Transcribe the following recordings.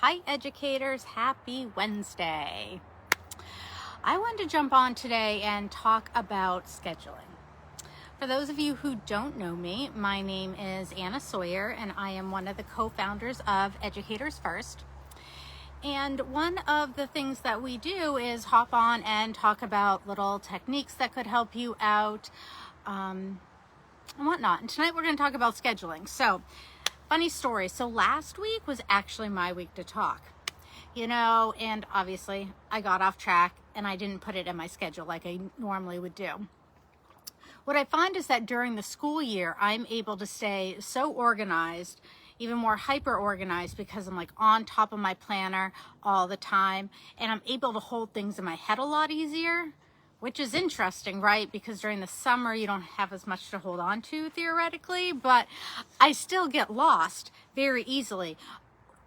Hi educators, happy Wednesday. I wanted to jump on today and talk about scheduling. For those of you who don't know me, my name is Sawyer and I am one of the co-founders of Educators First. And one of the things that we do is hop on and talk about little techniques that could help you out and whatnot. And tonight we're going to talk about scheduling. So, funny story. So last week was actually my week to talk, and obviously I got off track and I didn't put it in my schedule like I normally would do. What I find is that during the school year, I'm able to stay so organized, even more hyper organized, because I'm like on top of my planner all the time, and I'm able to hold things in my head a lot easier, which is interesting, right? Because during the summer, you don't have as much to hold on to theoretically, but I still get lost very easily.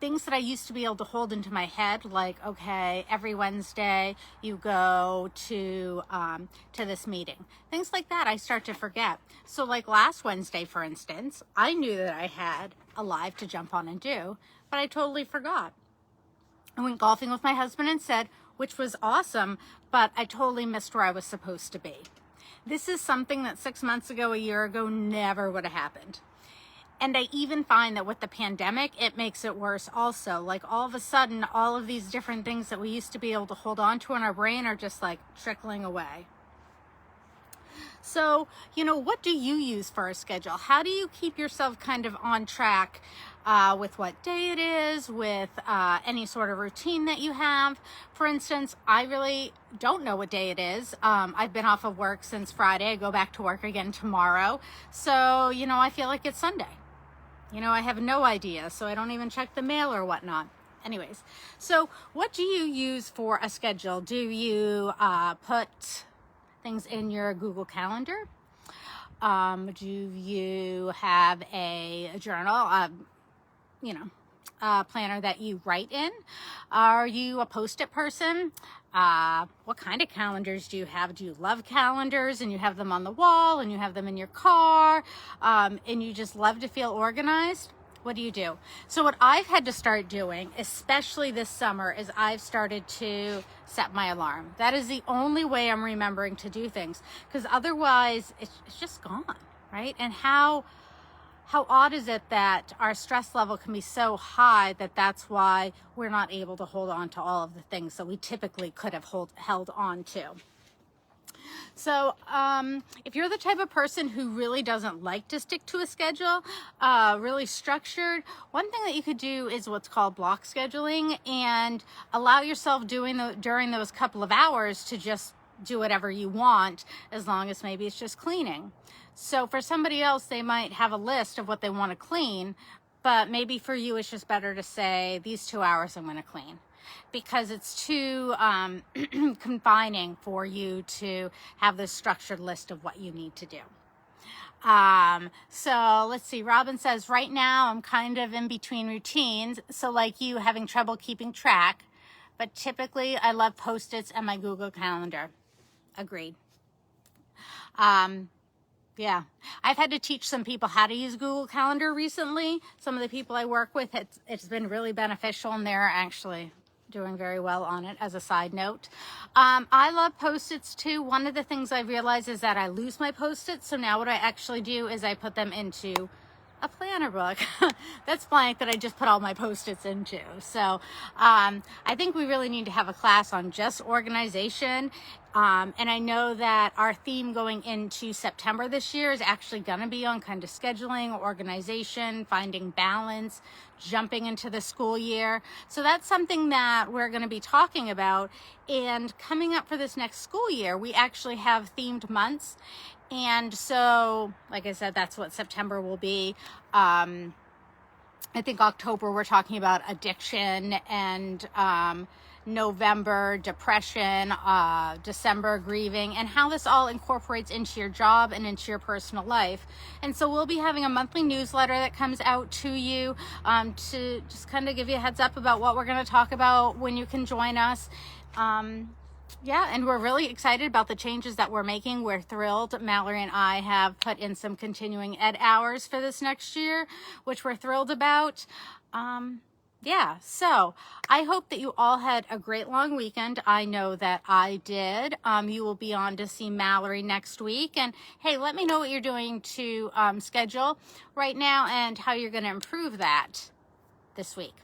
Things that I used to be able to hold into my head, like, okay, every Wednesday you go to this meeting. Things like that I start to forget. So like last Wednesday, for instance, I knew that I had a live to jump on and do, but I totally forgot. I went golfing with my husband instead, which was awesome, but I totally missed where I was supposed to be. This is something that 6 months ago, a year ago, never would have happened. And I even find that with the pandemic, it makes it worse also. Like all of a sudden, all of these different things that we used to be able to hold on to in our brain are just like trickling away. So, what do you use for a schedule? How do you keep yourself kind of on track with what day it is, with any sort of routine that you have? For instance, I really don't know what day it is. I've been off of work since Friday. I go back to work again tomorrow. So, I feel like it's Sunday. I have no idea, so I don't even check the mail or whatnot. Anyways, so what do you use for a schedule? Do you put things in your Google Calendar? Do you have a journal, planner that you write in? Are you a Post-it person? What kind of calendars do you have? Do you love calendars and you have them on the wall and you have them in your car and you just love to feel organized? What do you do? So what I've had to start doing, especially this summer, is I've started to set my alarm. That is the only way I'm remembering to do things, because otherwise it's just gone, right? And how odd is it that our stress level can be so high that that's why we're not able to hold on to all of the things that we typically could have held on to. So if you're the type of person who really doesn't like to stick to a schedule, really structured, one thing that you could do is what's called block scheduling, and allow yourself during those couple of hours to just do whatever you want, as long as maybe it's just cleaning. So for somebody else, they might have a list of what they want to clean, but maybe for you, it's just better to say, these 2 hours I'm going to clean, because it's too confining for you to have this structured list of what you need to do. So let's see. Robin says, right now I'm kind of in between routines. So like you, having trouble keeping track, but typically I love Post-its and my Google Calendar. Agreed. Yeah, I've had to teach some people how to use Google Calendar recently. Some of the people I work with, it's been really beneficial, and they're actually doing very well on it, as a side note. I love Post-its too. One of the things I realized is that I lose my Post-its. So now what I actually do is I put them into a planner book that's blank, that I just put all my Post-its into. So I think we really need to have a class on just organization. And I know that our theme going into September this year is actually going to be on kind of scheduling, organization, finding balance, jumping into the school year. So that's something that we're going to be talking about. And coming up for this next school year, we actually have themed months. And so, like I said, that's what September will be. I think October, we're talking about addiction, and November, depression, December, grieving, and how this all incorporates into your job and into your personal life. And so we'll be having a monthly newsletter that comes out to you to just kind of give you a heads up about what we're going to talk about when you can join us. Yeah, and we're really excited about the changes that we're making. We're thrilled. Mallory and I have put in some continuing ed hours for this next year, which we're thrilled about. yeah, so I hope that you all had a great long weekend. I know that I did. You will be on to see Mallory next week. And hey, let me know what you're doing to schedule right now and how you're going to improve that this week.